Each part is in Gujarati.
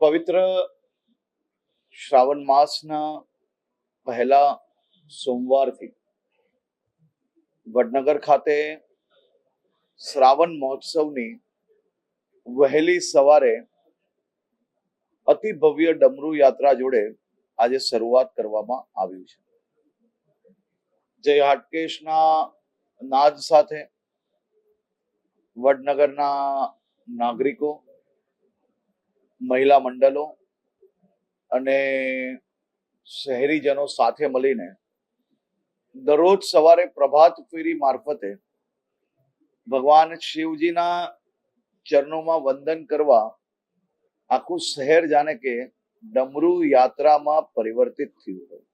પવિત્ર શ્રાવણ માસના પહેલા સોમવારથી વડનગર ખાતે શ્રાવણ મહોત્સવની વહેલી સવારે અતિ ભવ્ય ડમરૂ યાત્રા જોડે આજે શરૂઆત કરવામાં આવી છે। જય હાટકેશના નાદ સાથે વડનગરના નાગરિકો, મહિલા મંડળો અને શહેરીજનો સાથે મળીને દરરોજ સવારે પ્રભાત ફેરી મારફતે ભગવાન શિવજીના ચરણોમાં વંદન કરવા આખું શહેર જાણે કે ડમરૂ યાત્રામાં પરિવર્તિત થયું હોય।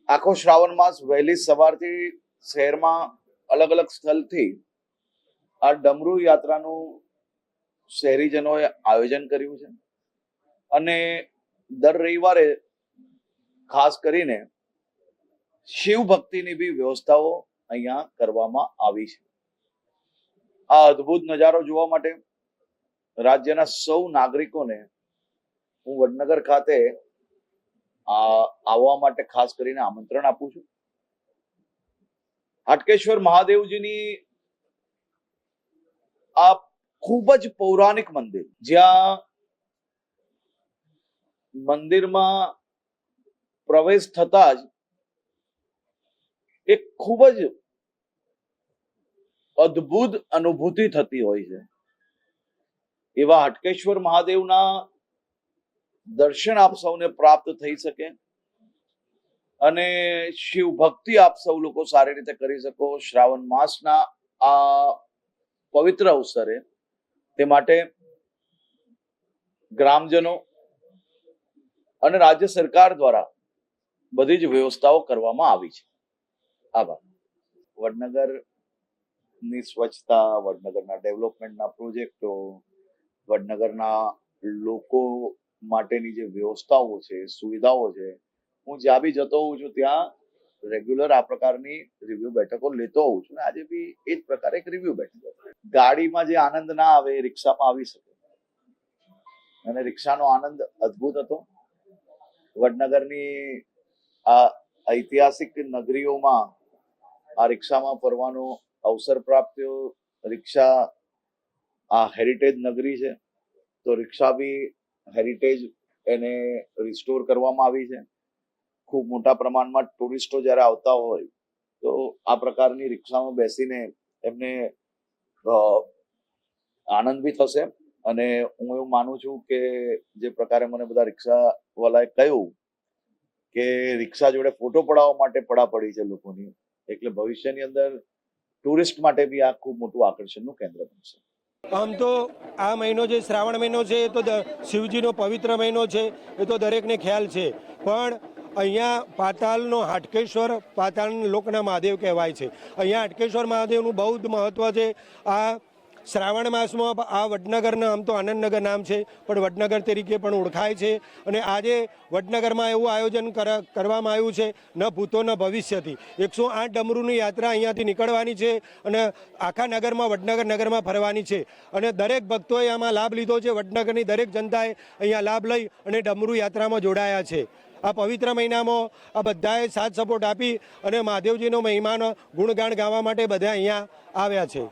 આખો શ્રાવણ માસ વહેલી સવારથી શહેરમાં અલગ અલગ સ્થળથી આ ડમરૂ યાત્રાનું શહેરીજનોએ આયોજન કર્યું છે અને દર રવિવારે ખાસ કરીને શિવ ભક્તિની બી વ્યવસ્થાઓ અહીંયા કરવામાં આવી છે। આ અદ્ભુત નજારો જોવા માટે રાજ્યના સૌ નાગરિકોને હું વડનગર ખાતે આવવા માટે ખાસ કરીને આમંત્રણ આપું છું। હાટકેશ્વર મહાદેવજીની આ ખૂબ જ પૌરાણિક મંદિર, જ્યાં મંદિરમાં પ્રવેશ થતા જ એક ખૂબ જ અદ્ભુત અનુભૂતિ થતી હોય છે। એવા હાટકેશ્વર મહાદેવના દર્શન આપ સૌને પ્રાપ્ત થઈ શકે અને શિવ ભક્તિ આપ સૌ લોકો સારી રીતે કરી શકો શ્રાવણ માસના આ પવિત્ર અવસરે, તે માટે ગ્રામજનો અને રાજ્ય સરકાર દ્વારા બધી જ વ્યવસ્થાઓ કરવામાં આવી છે। આભાર। વડનગરની સ્વચ્છતા, વડનગરના ડેવલપમેન્ટના પ્રોજેક્ટો, વડનગરના લોકો માટેની જે વ્યવસ્થાઓ છે, સુવિધાઓ છે, હું જ્યાં બી જતો હોઉં છું ત્યાં રેગ્યુલર આ પ્રકારની રિવ્યુ બેઠકો લેતો હોઉં છું। આજે બી એ જ પ્રકારે એક રિવ્યુ બેઠક, ગાડીમાં જે આનંદ ના આવે એ રિક્ષામાં આવી શકે અને રિક્ષાનો આનંદ અદ્ભુત હતો। વડનગરની આ ઐતિહાસિક નગરીઓમાં આ રિક્ષામાં ફરવાનો અવસર પ્રાપ્ત થયો। રિક્ષા આ હેરિટેજ નગરી છે, તો રિક્ષા બી હેરિટેજ એને રિસ્ટોર કરવામાં આવી છે। ખૂબ મોટા પ્રમાણમાં ટુરિસ્ટો જ્યારે આવતા હોય તો આ પ્રકારની રિક્ષામાં બેસીને એમને આનંદ બી થશે અને હું એવું માનું છું કે જે પ્રકારે મને બધા રિક્ષા વાળાએ કહ્યું કે રિક્ષા જોડે ફોટો પડાવવા માટે પડાપડી છે લોકોની, એટલે ભવિષ્યની અંદર ટુરિસ્ટ માટે બી આ ખૂબ મોટું આકર્ષણનું કેન્દ્ર બનશે। આમ તો આ મહિનો જે શ્રાવણ મહિનો છે એ તો શિવજીનો પવિત્ર મહિનો છે, એ તો દરેકને ખ્યાલ છે, પણ અહીંયા પાતાલનો હાટકેશ્વર, પાતાલ લોકના મહાદેવ કહેવાય છે। અહીંયા હાટકેશ્વર મહાદેવનું બહુ જ મહત્ત્વ છે। આ શ્રાવણ માસમાં આ વડનગરના, આમ તો આનંદનગર નામ છે પણ વડનગર તરીકે પણ ઓળખાય છે અને આજે વડનગરમાં એવું આયોજન કરવામાં આવ્યું છે, ન ભૂતો ન ભવિષ્યથી 108 ડમરૂની યાત્રા અહીંયાથી નીકળવાની છે અને આખા નગરમાં, વડનગર નગરમાં ફરવાની છે અને દરેક ભક્તોએ આમાં લાભ લીધો છે। વડનગરની દરેક જનતાએ અહીંયા લાભ લઈ અને ડમરૂ યાત્રામાં જોડાયા છે। આ પવિત્ર મહિનામાં આ બધાએ સાથ સપોર્ટ આપી અને મહાદેવજીનો મહિમાનો ગુણગાન ગાવા માટે બધા અહીંયા આવ્યા છે।